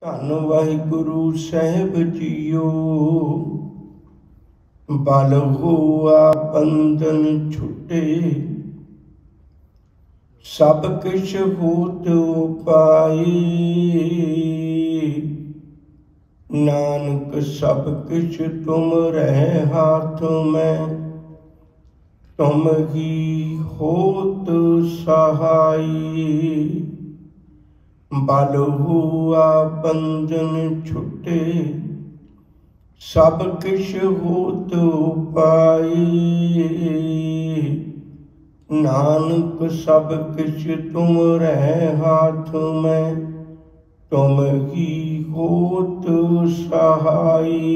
ਧੰਨ ਵਾਹਿਗੁਰੂ ਸਾਹਿਬ ਜੀਓ। ਬਲ ਹੋਆ ਬੰਧਨ ਛੁਟੇ, ਸਭ ਕਿਛ ਹੋਤ ਉਪਾਈ। ਨਾਨਕ ਸਭ किछ तुम रहे हाथ में, तुम ही होत सहाई। बल हुआ बंधन छुटे, सब किछ होत उपाई। नानक सब किछ तुम रहे हाथ में, तुम ही होत सहाई।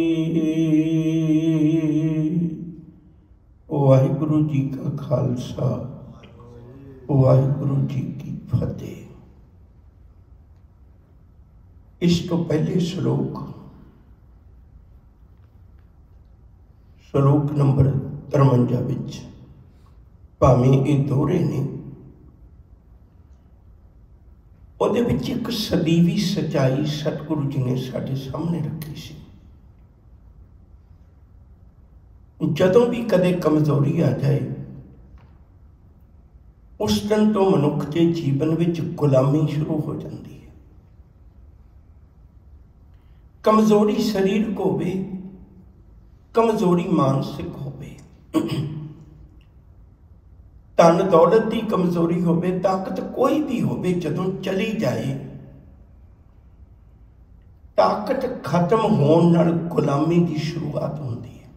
वाहिगुरु जी का खालसा, वाहिगुरु जी की फतेह। इस तो पहले श्लोक नंबर 53 विच भावें ये दोहरे ने, ਉਹਦੇ ਵਿੱਚ ਇੱਕ ਸਦੀਵੀ ਸੱਚਾਈ ਸਤਿਗੁਰੂ ਜੀ ਨੇ ਸਾਡੇ ਸਾਹਮਣੇ ਰੱਖੀ ਸੀ। ਜਦੋਂ ਵੀ ਕਦੇ ਕਮਜ਼ੋਰੀ ਆ ਜਾਏ, ਉਸ ਦਿਨ ਤੋਂ ਮਨੁੱਖ ਦੇ ਜੀਵਨ ਵਿੱਚ ਗੁਲਾਮੀ ਸ਼ੁਰੂ ਹੋ ਜਾਂਦੀ ਹੈ। ਕਮਜ਼ੋਰੀ ਸਰੀਰਕ ਹੋਵੇ, ਕਮਜ਼ੋਰੀ ਮਾਨਸਿਕ ਹੋਵੇ, धन दौलत की कमजोरी होवे, ताकत कोई भी होवे, जदों चली जाए ताकत खत्म होने नाल गुलामी की शुरुआत होती है।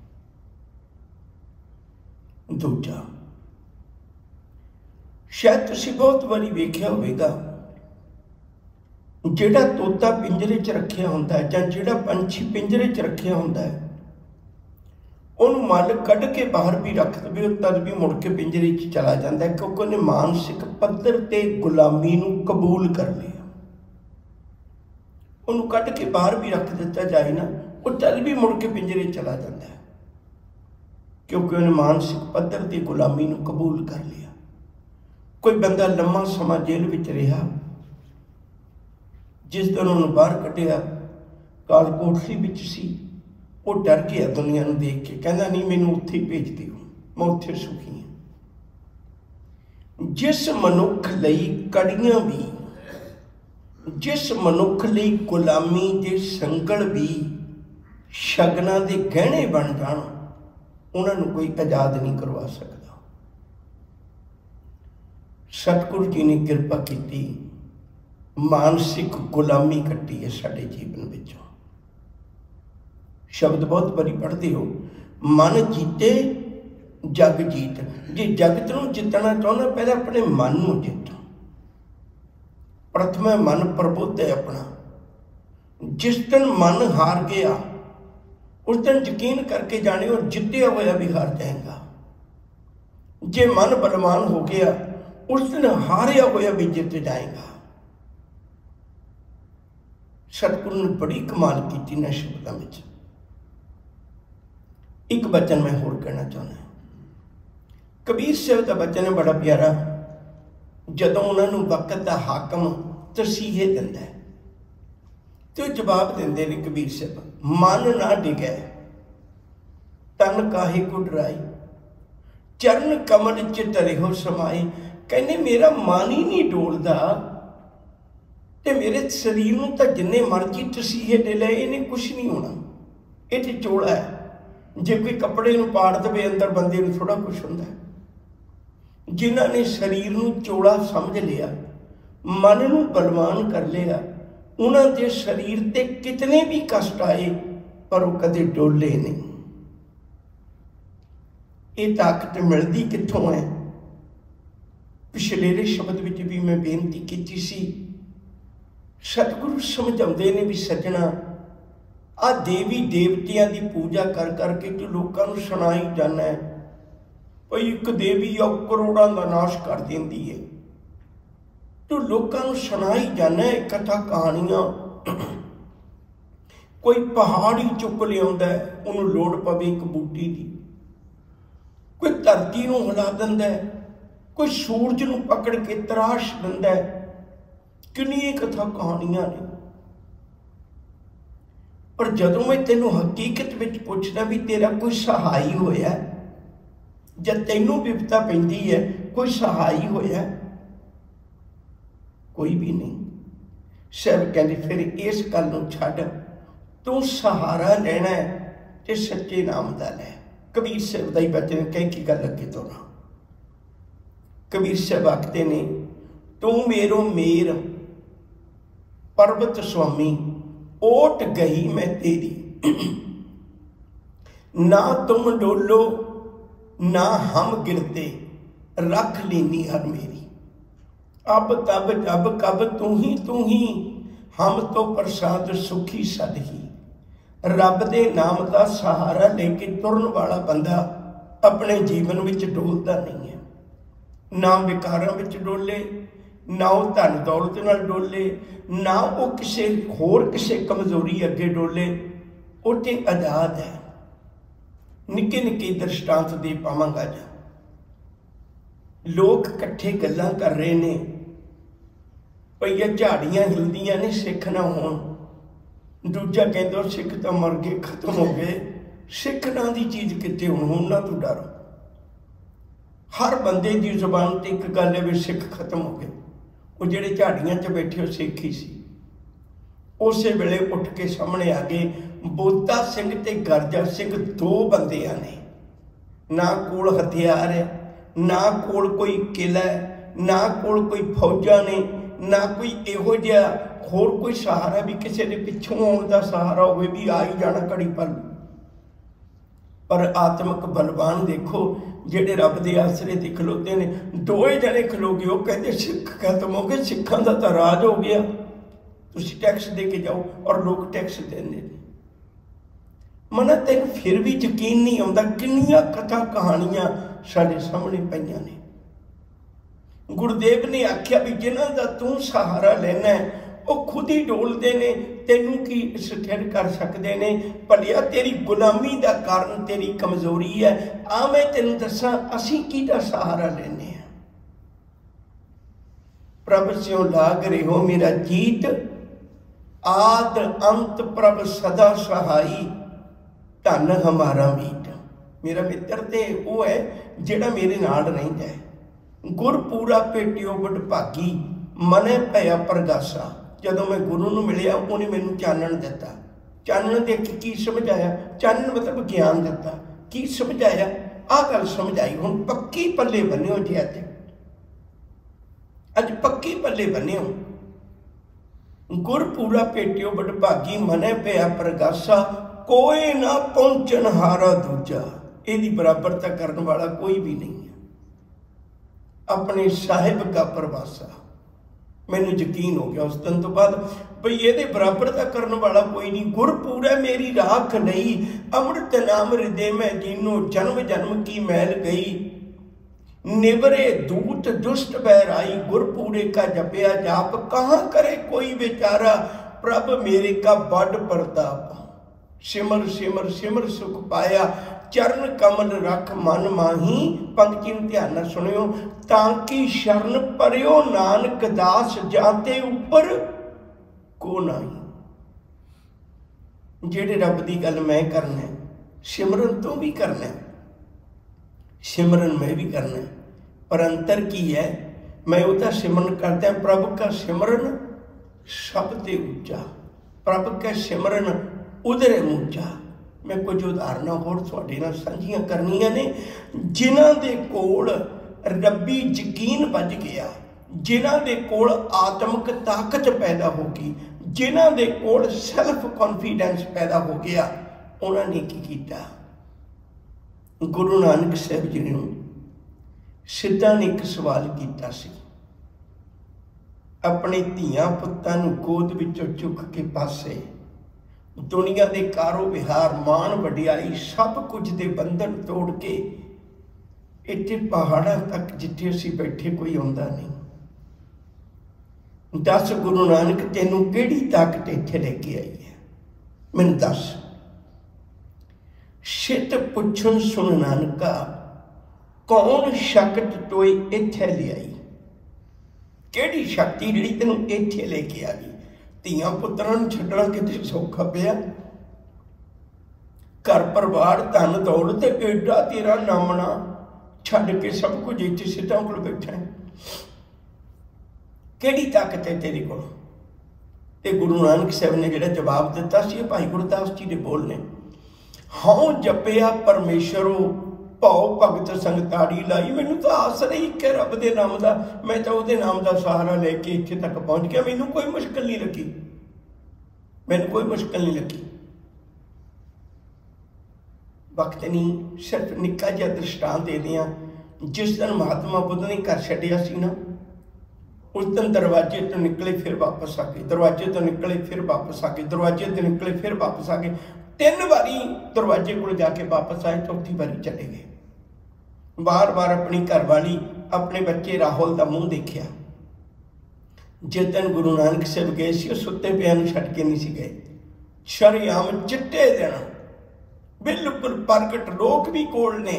दूजा, शायद तुसीं बहुत बारी वेख्या होवेगा, जिहड़ा तोता पिंजरे च रखिया हुंदा है जां जिहड़ा पंछी पिंजरे च रखिया हुंदा है, ਉਹਨੂੰ ਮਾਲਕ ਕੱਢ ਕੇ ਬਾਹਰ ਵੀ ਰੱਖ ਦੇਵੇ, ਉਹ ਤਦ ਵੀ ਮੁੜ ਕੇ ਪਿੰਜਰੇ 'ਚ ਚਲਾ ਜਾਂਦਾ, ਕਿਉਂਕਿ ਉਹਨੇ ਮਾਨਸਿਕ ਪੱਧਰ ਤੇ ਗੁਲਾਮੀ ਨੂੰ ਕਬੂਲ ਕਰ ਲਿਆ। ਉਹਨੂੰ ਕੱਢ ਕੇ ਬਾਹਰ ਵੀ ਰੱਖ ਦਿੱਤਾ ਜਾਏ ਨਾ, ਉਹ ਤਦ ਵੀ ਮੁੜ ਕੇ ਪਿੰਜਰੇ ਚਲਾ ਜਾਂਦਾ ਹੈ, ਕਿਉਂਕਿ ਉਹਨੇ ਮਾਨਸਿਕ ਪੱਧਰ ਤੇ ਗੁਲਾਮੀ ਨੂੰ ਕਬੂਲ ਕਰ ਲਿਆ। ਕੋਈ ਬੰਦਾ ਲੰਮਾ ਸਮਾਂ ਜੇਲ੍ਹ ਵਿੱਚ ਰਿਹਾ, ਜਿਸ ਦਿਨ ਉਹਨੂੰ ਬਾਹਰ ਕੱਢਿਆ ਕਾਲ ਕੋਠੜੀ ਵਿੱਚ ਸੀ, वो डर गया दुनिया नूं देख के, कहना नहीं मैनूं उत्थे ही भेज दिओ, मैं उत्थे सुखी हाँ। जिस मनुख लई कड़ियां भी, जिस मनुख लई गुलामी दे संगल भी शगना दे गहने बन जाण, उन्हां नूं कोई आजाद नहीं करवा सकता। सतगुरु जी ने किरपा कीती, मानसिक गुलामी कट्टी है साडे जीवन विचों। शब्द बहुत बारी पढ़ते हो, मन जीते जग जीत। जे जगत नूं जितना चाहना, पहले अपने मन नूं जितो। प्रथम मन प्रबुद्ध है अपना। जिस दिन मन हार गया, उस दिन यकीन करके जाने और जितया होया भी हार जाएगा। जे मन बलवान हो गया, उस दिन हारिया होया भी जित जाएगा। सतगुरु ने बड़ी कमाल की ना शब्दों में। एक बचन मैं होर कहना चाहना, कबीर साहब का बचन है बड़ा प्यारा। जदों उन्होंने वक्त का हाकम तरसीहे दिंदा है तो जवाब देंदे ने कबीर साहब, मन ना डिगै तन काहे को डराई, चरण कमल च तरिहो समाए। कहने मेरा मन ही नहीं डोलदा ते मेरे शरीर नूं तां जिन्ने मर्जी तरसीहे दे ले, इन्हें कुछ नहीं होना, ये तो चोला है। जे कोई कपड़े नूं पाड़ दे, अंदर बंदे नूं थोड़ा कुछ हुंदा है। जिन्हां ने शरीर नूं चोला समझ लिया, मन नूं बलवान कर लिया, उन्हां दे शरीर ते कितने भी कष्ट आए पर वो कदे डोले नहीं। ये ताकत मिलती कित्थों है? पिछले शब्द विच भी मैं बेनती कीती सी, सतगुरु समझाउंदे ने भी सज्जणा, आ देवी देवतियां की पूजा कर करके तू लोगों को सुनाई जाना है भाई एक देवी आ करोड़ों का नाश कर देंदी है। तू लोगों को सुनाई जाना है कथा कहानियां। कोई पहाड़ ही चुक लिया, उन्होंने लोड़ पवे एक बूटी की, कोई धरती नूं हिला दिंदा है, कोई सूरज नूं पकड़ के तराश दिंदा है। कितनी कथा कहानियां ने। पर जदों मैं तेनों हकीकत विच पुछदा भी तेरा कोई सहाई होया जब तेनों विपता पैंदी है, कोई सहाई होया? कोई भी नहीं। साहब कहते फिर इस गल नूं छड्ड, तू सहारा लेना है ते सच्चे नाम दा लै। कबीर साहब दा ही बचन कह के गल अगे तोड़ा। कबीर साहब आखते ने, तू मेरो मेर पर्वत स्वामी, ओट गई मैं तेरी, ना तुम डोलो ना हम गिरते, रख लीनी हर मेरी। अब तब जब कब तू ही, हम तो प्रसाद सुखी सद ही। रब दे नाम का सहारा लेके तुरन वाला बंदा अपने जीवन विच डोलता नहीं है। ना विकारां विच डोले, ना वो धन दौलत नाल डोले, ना वो किसी होर किसी कमजोरी अगे डोले। वो तो आजाद है। निके निके दृष्टांत दे पावांगा जा। लोग कट्ठे गल्लां कर रहे ने, भैया झाड़ियां हिलदियां ने सिख ना होण। दूजा कहंदा सिख तो मर गए, खत्म हो गए। सिख नां दी चीज़ कित्ते हुण, उन्हां तों डरो। हर बंदे की जुबान ते एक गल है भी सिख खत्म हो गए। वो जिहड़े झाड़ियां च बैठे हो सिख ही सी। उस वेले उठ के सामने आ गए बोता सिंह ते गरजा सिंह, दो बंदियां ने। ना कोल हथियार है, ना कोल कोई किला है, ना कोल कोई फौजा ने, ना कोई इहो जिहा होर कोई सहारा भी किसी ने पिछों आउण दा सहारा होवे भी आ ही जाना घड़ी पल। पर आत्मक बलवान देखो जेडे रब दे आसरे ते खलोते ने। दोए जने खलो गए, वो कहते सिख खत्म हो गए, सिखां दा तां राज हो गया। तुसीं टैक्स दे के जाओ, और लोग टैक्स देंदे ने। मना तेन फिर भी यकीन नहीं आउंदा किन्नियां कथा कहानियां साडे सामने पईयां ने। गुरुदेव ने आख्या भी जिन्हां दा तू सहारा लेना है वो खुद ही डोलते ने, तेनू की स्थिर कर सकते ने। भलिया तेरी गुलामी का कारण तेरी कमजोरी है। आ मैं तेन दसा असीं किहदा सहारा लेने हैं। प्रभ स्यों लाग रहो मेरा जीत, आद अंत प्रभ सदा सहाई, धन हमारा मीत। मेरा मित्र ते वो है जिहड़ा मेरे नाल रहिंदा है। गुर पूरा भेटियो वडभागी, मने भया प्रगासा। जदों मैं गुरु नूं मिलिया उन्हें मैनूं चानण दिता। चानण दे के की समझाया? चानण मतलब ज्ञान दिता। की समझाया? आ गल समझाई। हुण पक्की पल्ले बन्निओ जी। अज पक्की पल्ले बन्निओ। गुर पूरा भेटियो वडभागी, मने भया प्रगासा, कोई ना पहुंचन हारा दूजा। इहदी बराबरता करने वाला कोई भी नहीं है। अपने साहिब का प्रवासा। मैनू यकीन हो गया उस दिन तो बाद भाई ये बराबरता करने वाला कोई नहीं। गुर पूरा मेरी राख नहीं, अमृत नाम हृदय में जीनो, जन्म जन्म की मैल गई। निवरे दूत दुष्ट बैराई, गुर पूरे का जपया जाप, कहाँ करे कोई बेचारा, प्रभ मेरे का बड़ प्रताप। सिमर सिमर सिमर सुख पाया, चरण कमल रख मन माही। पंक्ति में ध्यान न सुनियो, ताकि शरण परियो नानक दास, जाते ऊपर को नहीं। जेड़े रब की गल मैं करना है, सिमरन तो भी करना है, सिमरन मैं भी करना है। पर अंतर की है, मैं उदा सिमरन करता है, प्रभु का सिमरन सबसे ऊंचा, प्रभु का सिमरन उधर ऊंचा। मैं कुछ उदाहरणा होर तुहाडे नाल सांझियां करनियां ने। जिन्हां दे कोल रब्बी यकीन बज गया, जिन्हां दे कोल आत्मक ताकत पैदा हो गई, जिन्हां दे कोल सैल्फ कॉन्फिडेंस पैदा हो गया, उन्होंने की कीता? गुरु नानक साहब जी ने सिद्धा ने एक सवाल किया सी। अपने धियां पुत्तां नूं गोद विचों चुक के पासे दुनिया के कारो विहार मान वडियाई सब कुछ के बंधन तोड़ के इतने पहाड़ों तक जिथे असी बैठे कोई आता नहीं। दस गुरु नानक तेनों केड़ी ताकत इत्थे लेके आई है, मैनूं दस। सित पुछन सुन नानका, कौन शक्ति टोए इत्थे लियाई। केड़ी शक्ति जिहड़ी तेनों इत्थे लेके आ गई। धियां पुत्रां नूं छड्डना किते सौखा पिया? घर परिवार धन दौलत एडा तेरा नामना छड्ड के सब कुछ इत्थे सिद्धां कोल बैठा है, किहड़ी ताकत है तेरे कोल? ते गुरु नानक साहब ने जिहड़ा जवाब दिता सी भाई गुरदास जी दे बोल ने, हाँ जपिया परमेश्वरो भाओ भगत संगताड़ी लाई। मैनू तो आस रही कि रब दे नाम दा, मैं तो उहदे नाम दा सहारा लेके इत्थे तक पहुंच गया, मैनू कोई मुश्किल नहीं लगी, मैनू कोई मुश्किल नहीं लगी। वक्त नहीं, सिर्फ निक्का जिहा दृष्टांत दे दियां। जिस दिन महात्मा बुद्ध ने घर छड्डिया सी ना, उस दिन दरवाजे तो निकले फिर वापस आ गए, दरवाजे तो निकले फिर वापस आ गए, दरवाजे तो निकले फिर वापस आ गए। 3 बारी दरवाजे को जाके वापस आए, चौथी बारी चले गए। बार बार अपनी घरवाली अपने बच्चे राहुल का मुंह देखिया। जिस दिन गुरु नानक साहब गए सी, सुते पिया नूं छड्ड के नहीं सी गए। शरेआम चिट्टे दिन बिल्कुल प्रगट, लोग भी कोल ने,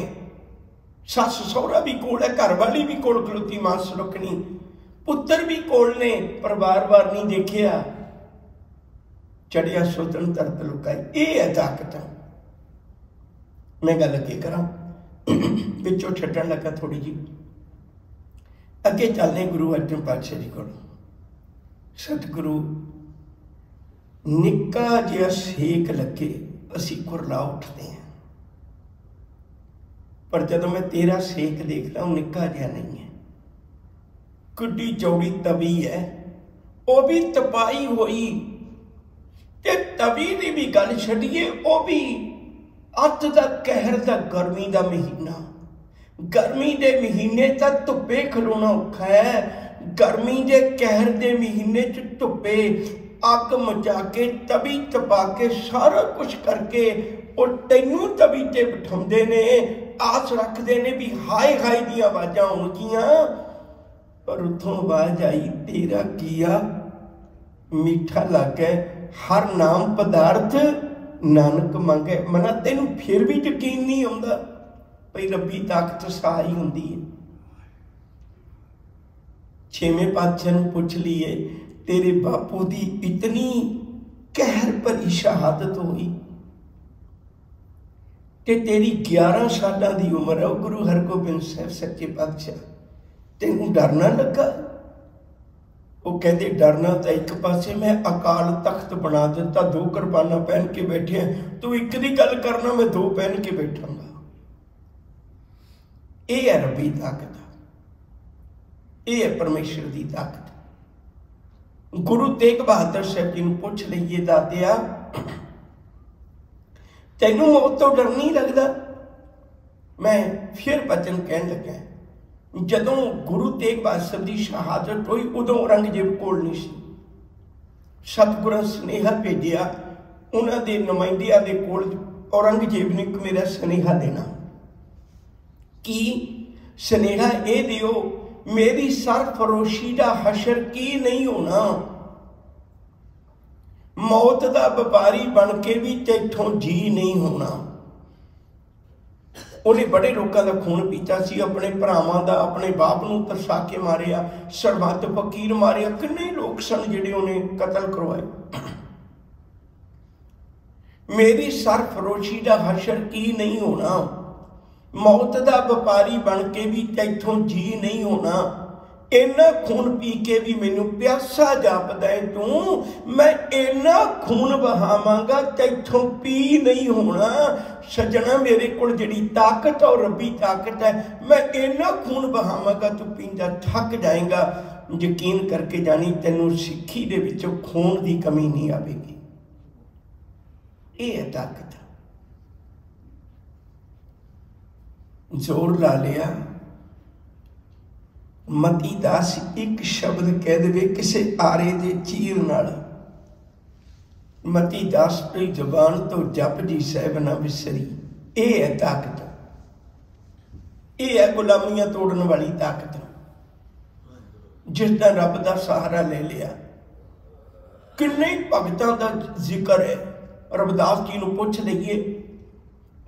सस सहुरा भी कोल है, घरवाली भी कोल खलोती मां सुलखनी, पुत्र भी कोल ने, पर बार बार नहीं देखिया। चढ़िया सुतन तरत लुकाई। ये है ताकत। मैं गल अगे करा, पिछों छड्डण लगा थोड़ी जी, अगे चलने गुरु अर्जन पातशाह जी को। सतगुरु निक्का जिहा सेक लगे असी कुरला उठते हैं, पर जब मैं तेरा सेक देखता हूं निक्का जिहा नहीं है, किड्डी चौड़ी तवी है, वह भी तपाई हुई। ते तवी की भी गल छड्डिए, वह भी अत दा कहर दा गर्मी दा महीना, गर्मी दे महीने तक धुप्पे खलोना औखा है। गर्मी दे कहर दे महीने च धुप्पे अग मचा के तवी तपा के सारा कुछ करके और तैनू तवी ते बिठाउंदे ने, आस रखते ने भी हाय हाय दी आवाज़ां आउणगियां, पर उथों आवाज आई तेरा किया मीठा लागे, हर नाम पदार्थ नानक मंगे। मना तेनू फिर भी यकीन नहीं आउंदा भई रब्बी ताकत सहाई हुंदी है। 6वें पातशाह नूं पुछ लीए, तेरे बापू दी इतनी कहर भरी शहादत हुई कि तेरी 11 साल की उम्र है, गुरु हरगोबिंद साहब सच्चे पातशाह, तेनू डर ना लगा? वो कहते डरना तो एक पासे, मैं अकाल तख्त बना दिता, 2 कुरबाना पहन के बैठे हैं, तू एक दी गल करना मैं 2 पहन के बैठांगा। ये है रब्बी ताकत, ये है परमेश्वर की ताकत। गुरु तेग बहादुर साहब जी नूं पुछ लईए, दादिया तैनू मौत तो डर नहीं लगता? मैं फिर वचन कहन लगा, जदों गुरु तेग बहादुर साहब की शहादत हुई उदों औरंगजेब कोल नहीं सी। सतगुरां सुनेहा भेजिया, उन्हां दे नुमाइंदियां दे कोल औरंगजेब ने एक मेरा सुनेहा देना। की सुनेहा ये दिओ, मेरी सरफरोशी का हशर की नहीं होना, मौत का व्यापारी बन के भी तैथों जी नहीं होना। उन्हें बड़े लोगों का खून पीता सी, अपने भरावां दा, अपने बाप नूं तरसा के मारिया, सरबत फकीर मारिया, किन्ने लोग सन जिहड़े उन्हें कतल करवाए। मेरी सरफरोशी का हशर की नहीं होना, मौत का व्यापारी बन के भी तैथों जी नहीं होना। इन्ना खून पी के भी मैनू प्यासा जापदा है तू, मैं इन्ना खून बहावांगा तैथों पी नहीं होना। सजना मेरे कोल जिहड़ी ताकत और रब्बी ताकत है, मैं इन्ना खून बहावांगा तू पींदा थक जाएगा। यकीन करके जानी तेनू सिक्खी दे विचों खून की कमी नहीं आवेगी। ये है ताकत। जोर ला लिया, मती दास एक शब्द कह दे किसी आरे दे चीर नाल, मती दास तो जबान तो जप जी साहब ना विसरी। ये है ताकत, ये है गुलामियां तोड़न वाली ताकत। जिसने रब का सहारा ले लिया, किन्ने भगतां का जिक्र है। रविदास जी नूं पुछ लईए,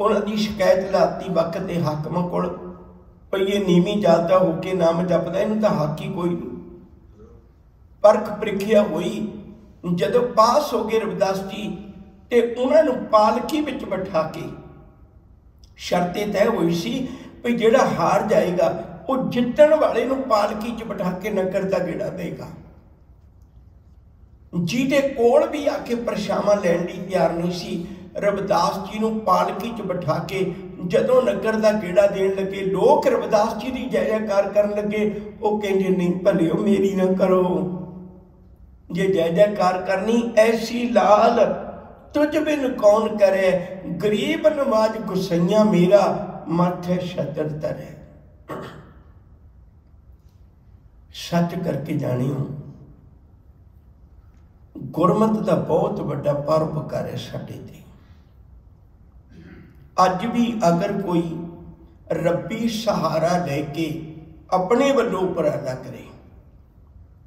उन्होंने शिकायत लाती वक्त के हाकमां कोल, पर ये नीवी जाता होके नाम जपदा, इन्हूं तां हक ही कोई नहीं। परख प्रीखिया हुई, जदों पास हो गए रविदास जी, ਤੇ ਉਹਨਾਂ ਨੂੰ ਪਾਲਕੀ ਵਿੱਚ ਬਿਠਾ ਕੇ ਸ਼ਰਤ ਇਹ ਤੈਅ ਹੋਈ ਸੀ ਵੀ ਜਿਹੜਾ ਹਾਰ ਜਾਏਗਾ ਉਹ ਜਿੱਤਣ ਵਾਲੇ ਨੂੰ ਪਾਲਕੀ 'ਚ ਬਿਠਾ ਕੇ ਨਗਰ ਦਾ ਗੇੜਾ ਦੇਗਾ। ਜਿਹਦੇ ਕੋਲ ਵੀ ਆ ਕੇ ਪਰਛਾਵਾਂ ਲੈਣ ਲਈ ਤਿਆਰ ਨਹੀਂ ਸੀ, ਰਵਿਦਾਸ ਜੀ ਨੂੰ ਪਾਲਕੀ 'ਚ ਬਿਠਾ ਕੇ ਜਦੋਂ ਨਗਰ ਦਾ ਗੇੜਾ ਦੇਣ ਲੱਗੇ, ਲੋਕ ਰਵਿਦਾਸ ਜੀ ਦੀ ਜੈ ਜੈਕਾਰ ਕਰਨ ਲੱਗੇ। ਉਹ ਕਹਿੰਦੇ ਨਹੀਂ ਭਲਿਓ ਮੇਰੀ ਨਾ ਕਰੋ, ਜੇ ਜੈ ਜੈਕਾਰ ਕਰਨੀ ਐਸੀ ਲਾਲ तुझ बिन कौन करे, गरीब नवाज गुसैया मेरा माथे छतर तरे। सच करके जानियो गुरमत का बहुत बड़ा परोपकार है साडे ते। अज भी अगर कोई रब्बी सहारा लेके अपने वालों उपराला करे,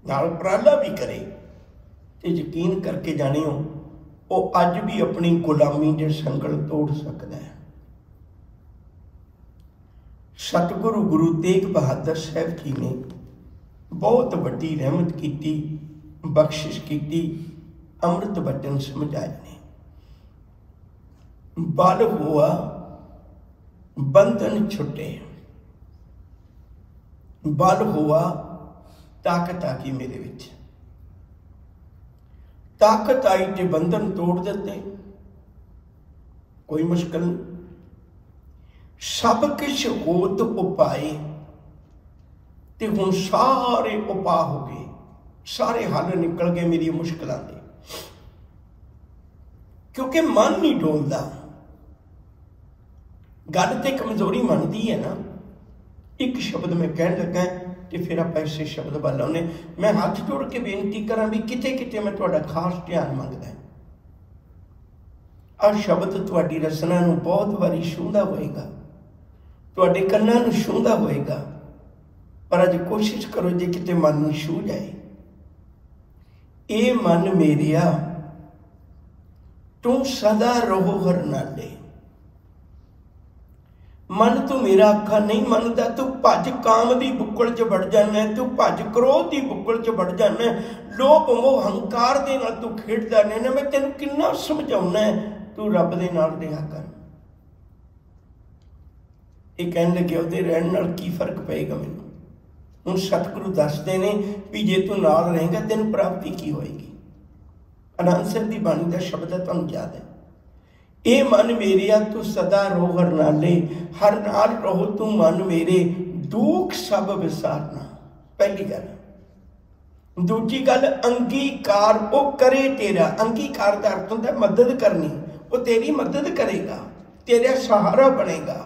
नाल उपराला भी करे, तो यकीन करके जानियो वो अज भी अपनी गुलामी के संगल तोड़ सकता है। सतगुरु गुरु तेग बहादुर साहब जी ने बहुत वड्डी रहमत की, बख्शिश की, अमृत वचन समझाए ने। बल हुआ बंधन छुटे, बल हुआ ताकत आ गई मेरे विच, ताकत आई ते बंधन तोड़ दिते, कोई मुश्किल नहीं। सब किश होत उपाय ते हुण सारे उपाय हो गए, सारे हल निकल गए मेरी मुश्किलों के, क्योंकि मन नहीं डोलता। गल ते कमजोरी मन दी है ना। एक शब्द मैं कह लगा तो फिर आप ऐसे शब्द वाल आने। मैं हाथ जोड़ के बेनती करा भी किते किते मैं तुहाडा खास ध्यान मंगदा। आ शब्द तुहाडी रसना नूं बहुत बारी छूंदा होएगा, तुहाडे कन्नां नूं छूंदा होएगा, पर अज कोशिश करो जे किते मन नूं छू जाए। ए मन मेरिया तू सदा रहो हर नाले। मन तू मेरा आखा नहीं मनता, तू भज काम की बुक्कल च बढ़ जाना, तू भज क्रोध की बुक्कल च बढ़ जाना, लोभ मोह हंकार दे नाल तू खेडदा रहना। मैं तेनू किन्ना समझाउना है, तू रब दे नाल रहा कर। ये कहन लगे उहदे रहण नाल की फर्क पेगा मैनूं। हुण सतगुरु दसदे ने भी जे तू नाल रहेगा तेनू प्राप्ति की होएगी। आनंद साहिब दी बाणी दा शब्द है, तुहानूं याद है। ए मन मेरिया तू सदा रो हर नाले, हर नाल रहो तू मन मेरे, दुख सब विसारना। पहली गल। दूजी गल अंगीकार वो करे तेरा। अंगीकार का अर्थ होता है मदद करनी, वो तेरी मदद करेगा, तेरा सहारा बनेगा।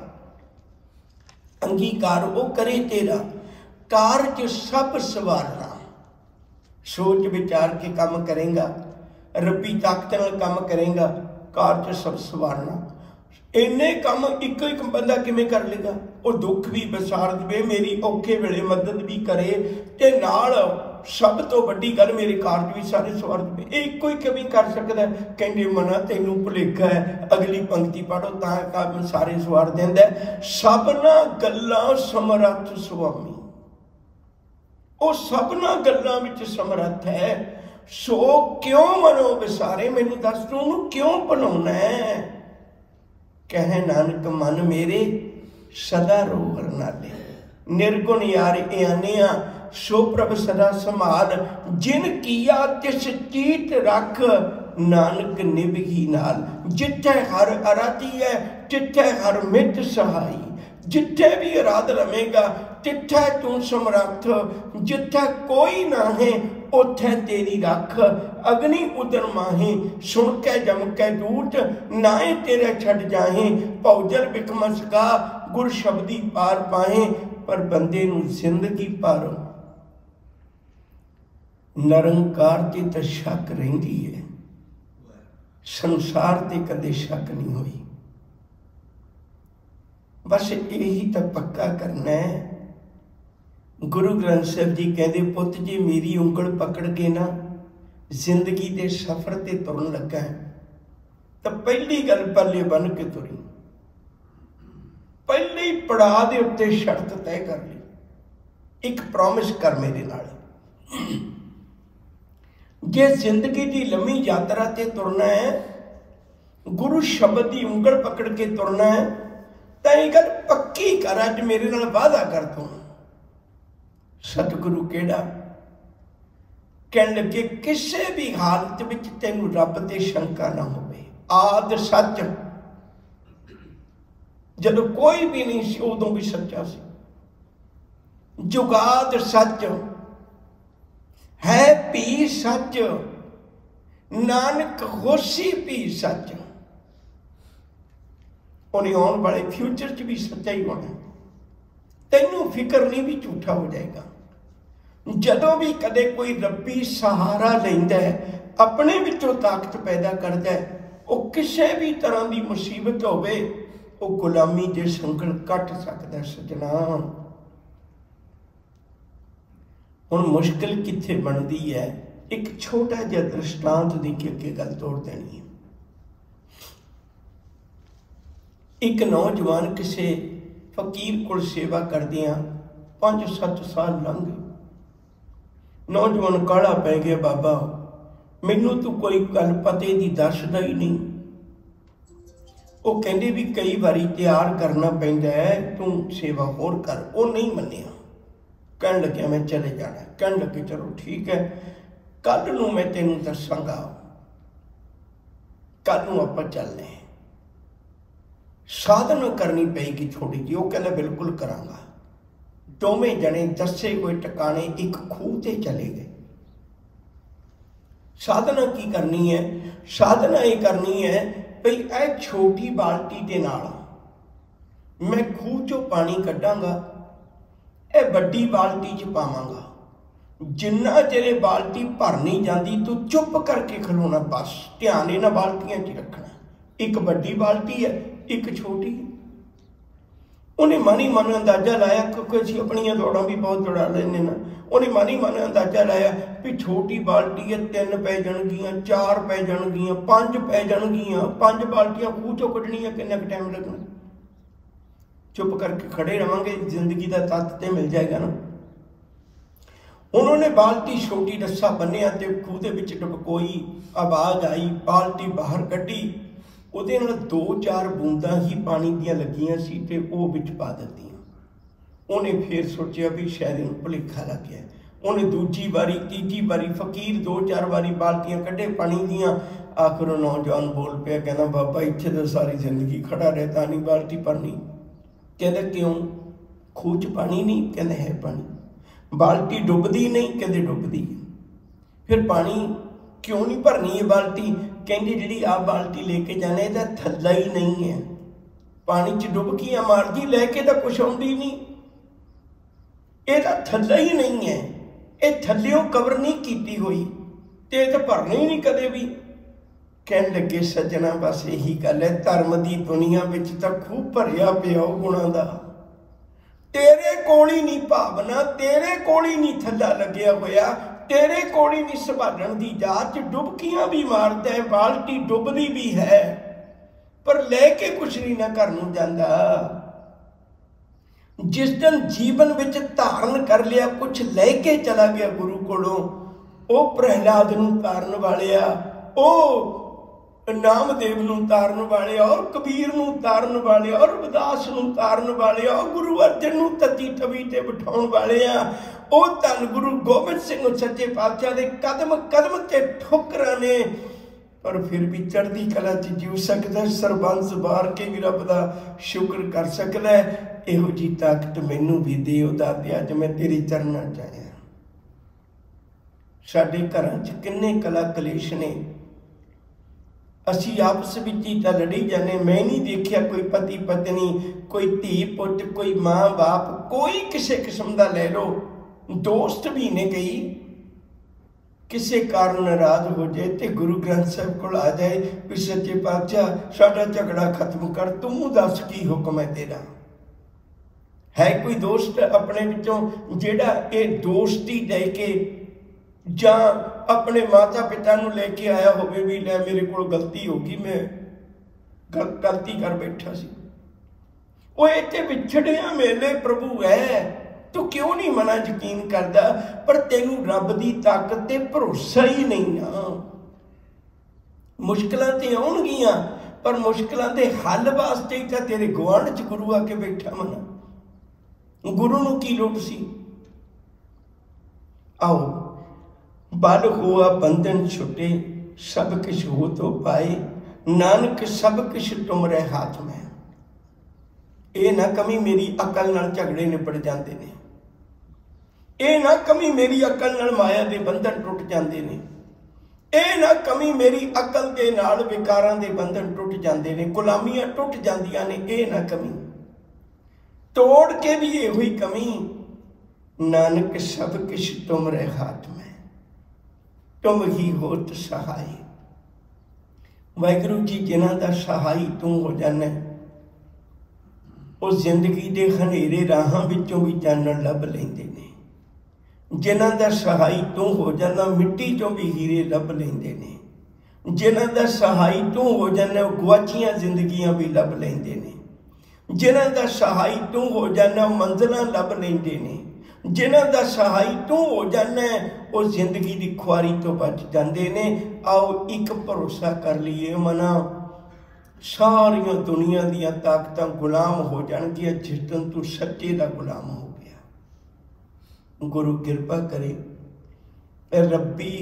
अंगीकार वो करे तेरा, कार्य सब सवारना। सोच विचार के काम करेगा, रब्बी ताकत नाल काम करेगा, कार्य सब सवारना। इन्ने काम एक एक बंदा किवें कर लेगा? वो दुख भी विसार दे, मेरी औखे वेले मदद भी करे, ते नाल सब तो वड्डी गल मेरे कार्य भी सारे सवार दे। एक ही कभी कर सकता है। कहंदे मना तैनूं भुलेखा है, अगली पंक्ति पढ़ो तां काम सारे सवार देंदा। सबना गल्लां समरथ सुआमी, वो सबना गल्लां विच समरथ है। सो क्यों मनो विसारे, मैनू दस तू उहनूं क्यों भुलाउणा है? कहे नानक मन मेरे सदा रो हर नाले। निर्गुण यार आने सो प्रभ सदा संभाल, जिन किया तिस चीत रख, नानक निभगी नाल। जिथे हर आराधी है तिथे हर मित सहाई, जिथे भी आराध रवेगा तिथे तू समर्थ, जिथे कोई ना है उथे तेरी रख। अग्नि उदर माहे सुन के जम के दूत, नाए तेरे छड़ जाहे, भौजल बिकमस का गुर शब्दी पार पाए। पर बंदे नूं जिंदगी पारो निरंकार ते तो शक रहिंदी है, संसार ते कदे शक नहीं हुई। बस यही तो पक्का करना है। गुरु ग्रंथ साहिब जी कहते पुत जी मेरी उंगल पकड़ के ना जिंदगी के सफर ते तुरन लगा है, तो पहली गल पल्ले बन के तुरी, पहले ही पड़ाव के उत्ते शर्त तय कर ली। एक प्रॉमिस कर मेरे नाल, जे जिंदगी की लंबी यात्रा ते तुरना है गुरु शब्द की उंगल पकड़ के तुरना है, तो ये गल पक्की कर, अज मेरे नाल वादा कर तू। सतगुरु केड़ा कहन लगे, किसी भी हालत में तेनू रब ते शंका ना होवे। आद सच, जदों कोई भी नहीं सी उदों भी सच्चा सी। जुगाद सच है, भी सच, नानक होसी भी सच। उन्हें आने वाले फ्यूचर च भी सच्चा ही होना। तैनू फिक्र नहीं भी झूठा हो जाएगा। जदों भी कदे कोई रब्बी सहारा लैंदा है, अपने विचों ताकत पैदा करता है, वो किसी भी तरह की मुसीबत होवे, वो गुलामी के संकल कट सकता है। सजना हुण मुश्किल कित्थे बनती है, एक छोटा जिहा दृष्टांत दे के अगे गल तोड़ देनी है। एक नौजवान किसी फकीर कोल सेवा करदियां 5-7 साल लंघ गए। नौजवान काला पै गया, बाबा मैनू तो कोई गल पते दी दसदा ही नहीं। वो कहते भी कई बारी तैयार करना पैंदा है, तू सेवा होर कर। वो नहीं मन्निया, कहन लग्या मैं चले जाना। कहन लगे चलो ठीक है, कल नूं मैं तेनू दसांगा, कल नूं आपां चलने। साधना करनी पेगी थोड़ी जी। वो कहना बिल्कुल करांगा। दोवें जने दसे हुए टिकाने एक खूह ते चले गए। साधना की करनी है? साधना ये करनी है भई ए छोटी बाल्टी दे नाल मैं खूह चों पानी कड्डांगा, ए बड़ी बाल्टी च पावांगा। जिन्ना चेरे बाल्टी भर नहीं जाती तू चुप करके खलोना, बस ध्यान इन्हां बाल्टियां च रखना। एक बड़ी बाल्टी है, एक छोटी है। उन्हें मन ही मन अंदाजा लाया, क्योंकि असीं अपनियां दौड़ां भी बहुत दौड़ा लैंदे ना। उन्हें मन ही मन अंदाजा लाया भी छोटी बाल्टी है, 3 पै जाणगियां, 4 पै जाणगियां, 5 पै जाणगियां। 5 बाल्टियां खूह चों कड्ढणियां किन्ना क टाइम लगना? चुप करके खड़े रहांगे, जिंदगी का तत्त ते मिल जाएगा ना। उन्होंने बाल्टी छोटी रस्सा बन्निया ते खूह दे विच डुबकोई। आवाज़ आई, बाल्टी बाहर कड्ढी, ਉਹਦੇ ਨਾਲ 2-4 बूंदा ही पानी ਦੀਆਂ ਲੱਗੀਆਂ ਸੀ ਤੇ ਉਹ ਵਿੱਚ ਪਾ ਦਿੱਤੀਆਂ। ਉਹਨੇ ਫਿਰ ਸੋਚਿਆ ਵੀ ਸ਼ਾਇਦ ਇਹਨੂੰ ਭੁਲੇਖਾ ਲੱਗ ਗਿਆ। ਉਹਨੇ ਦੂਜੀ ਵਾਰੀ, ਤੀਜੀ ਵਾਰੀ, ਫਕੀਰ 2-4 ਵਾਰੀ ਬਾਲਟੀਆਂ ਕੱਢੇ ਪਾਣੀ ਦੀਆਂ। ਆਖਰ ਨੌਜਵਾਨ ਬੋਲ ਪਿਆ, ਕਹਿੰਦਾ ਬਾਬਾ ਇੱਥੇ ਤਾਂ ਸਾਰੀ ਜ਼ਿੰਦਗੀ ਖੜਾ ਰਹਿਤਾ ਨਹੀਂ ਬਾਲਟੀ ਭਰਨੀ। ਕਹਿੰਦਾ ਕਿਉਂ? ਖੂਹ 'ਚ ਪਾਣੀ ਨਹੀਂ? ਕਹਿੰਦੇ ਹੈ ਪਾਣੀ। ਬਾਲਟੀ ਡੁੱਬਦੀ ਨਹੀਂ? ਕਹਿੰਦੇ ਡੁੱਬਦੀ। ਫਿਰ ਪਾਣੀ क्यों नहीं भरनी है बाल्टी? कहते जी आ बाल्टी लेके जाने का थल्ला ही नहीं है, पानी च डुबकियां मारदी लैके तो कुछ आउंदी नहीं, ये थल्ला ही नहीं है, ये थल्लियों कवर नहीं की हुई ते तो भरनी ही नहीं कदे भी। कह लगे सज्जना बस यही गल है, धर्म की दुनिया में तो खूब भरिया पिया गुणों का। तेरे कोल ही नहीं भावना, तेरे कोल ही नहीं थल्ला लग्या होया, तेरे कोल ही नहीं संभालण की जाच। डुबकियां भी मारता है, बाल्टी डुबदी भी है, पर लेके कुछ नहीं ना घर नूं जांदा। जिस दिन जीवन विच धारण कर लिया, कुछ लेके चला गया गुरु कोलों, वो प्रहलाद नूं तारन वालिया, वो नामदेव नूं तारन वाले, और कबीर नूं तारन वाले, और रविदास नूं तारन वाले, और गुरु अर्जन नूं तत्ती तवी ते बिठाउण वाले आ। ओ धन गुरु गोबिंद सिंह सच्चे पातशाह दे कदम कदम ते ठोकरां ने, पर फिर भी चढ़दी कला च जीव सकदा, सरबंस बार के भी रब दा शुक्र कर सकदा है। इहो जी ताकत मैनू भी दे ओ दाते, अज मैं तेरे चरनां च आया। साडे घरां च किन्ने कला कलेश ने, असी आपस विच ही तां लड़ी जाने। मैं नहीं देखिया कोई पति पत्नी, कोई धी पुत, कोई माँ बाप, कोई किसी किस्म का लै लो, दोस्त भी ने कई किसी कारण नाराज हो जाए तो गुरु ग्रंथ साहब को आ जाए भी सच्चे पातशाह साडा झगड़ा खत्म कर, तू दस की हुक्म है तेरा। है कोई दोस्त अपने विचों जिहड़ा ये दोस्ती लैके जां अपने माता पिता नूं लेके आया होवे भी लै मेरे को गलती हो गई, मैं गलती कर बैठा सी। वो इत्थे विछड़िया मेले प्रभु है, तू क्यों नहीं मना यकीन करदा? पर तेनू रब दी ताकत ते भरोसा ही नहीं ना। मुश्किलां ते आउणगियां, पर मुश्किलों के हल वास्ते ही तो तेरे गुआढ़ च गुरु आके बैठा मना। गुरु नूं की लोड़ सी। आओ बल हुआ बंधन छुटे, सब किश हो तो पाए, नानक सब किश तुमरे हाथ में। ये ना कमी मेरी अकल नाल झगड़े निपट जाते ने, ये ना कमी मेरी अकल नाल माया के बंधन टुट जाते ने, ये ना कमी मेरी अकल के नाल विकारां दे बंधन टुट जाते ने, गुलामियां टुट जांदियां ने। ये ना कमी तोड़ के भी ये हुई कमी, नानक सब किश तुमरे हाथ में, तुम ही होत सहाय। वाहिगुरू जी जिन्हां दा सहाई तू हो जाना, उस जिंदगी के हनेरे राहां विचों भी जानन लभ लैंदे ने। जिन्हां दा सहाई तू हो जाना, मिट्टी चों भी हीरे लभ लैंदे ने। जिन्हां दा सहाई तू हो जाना, गुआचियां जिंदगियां भी लभ लैंदे ने। जिन्हां दा सहाई तू हो जाना, मंजिलां लभ लैंदे ने। जिन्हां दा सहाई तू हो जाना, उस जिंदगी की खुआरी तो बच जाते ने। आओ एक भरोसा कर लीए मना, सारिया दुनिया दियां ताकतां गुलाम हो जाणगियां जिस दिन तू सच्चे दा गुलाम हो गया। गुरु कृपा करे रब्बी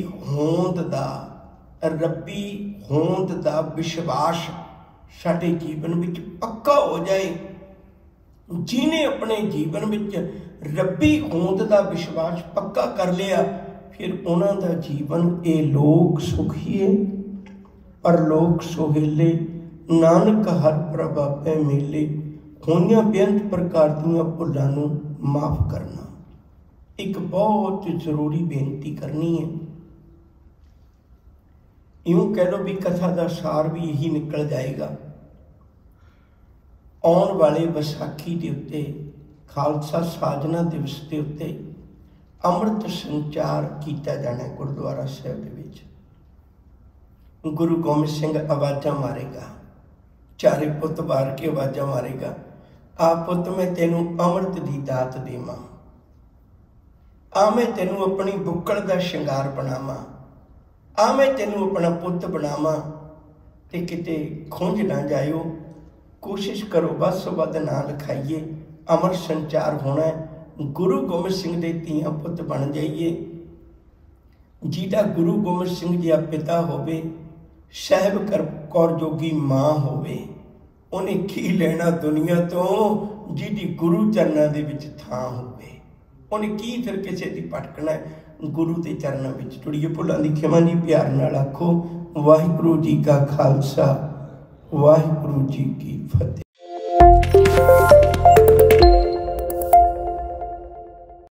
होंद दा विश्वास साडे जीवन विच पक्का हो जाए। जिन्हें अपने जीवन विच रब्बी होंद दा विश्वास पक्का कर लिया, फिर उन्हां दा जीवन ए लोक सुखीए परलोक सुहेले, नानक हर प्रभ आपे मेले। होइयां बेअंत प्रकार दीयां भुलां नूं माफ करना। एक बहुत जरूरी बेनती करनी है। यूं कह लो भी कथा का सार भी यही निकल जाएगा। आने वाले विसाखी के उत्ते खालसा साधना दिवस के उत्ते अमृत संचार किया जाना गुरुद्वारा साहिब दे विच। गुरु गोबिंद सिंह आवाज़ा मारेगा, चारे पुत वार के आवाज़ा मारेगा, आ पुत मैं तेनू अमृत की दात देवां, आ मैं तेनू अपनी बुक्कड़ का शिंगार बनावां, आ मैं तेनू अपना पुत बनावां। ते किते खुंझ ना जाइयो, कोशिश करो बस वध ना लिखाइए। अमर संचार होना है, गुरु गोबिंद सिंह दे धीआं पुत बन जाइए। जिहदा गुरु गोबिंद सिंह जी पिता होवे, साहिब कौर जोगी माँ होवे, उन्हें की लेना दुनिया तो जिहदी गुरु चरनां दे विच थां होवे। उन्हें की फिर किसी की भटकना है। गुरु के चरणों में जुड़िए। भुलां दी खिमा जी प्यार नाल आखो वाहिगुरू जी का खालसा वाहिगुरू जी की फतेह।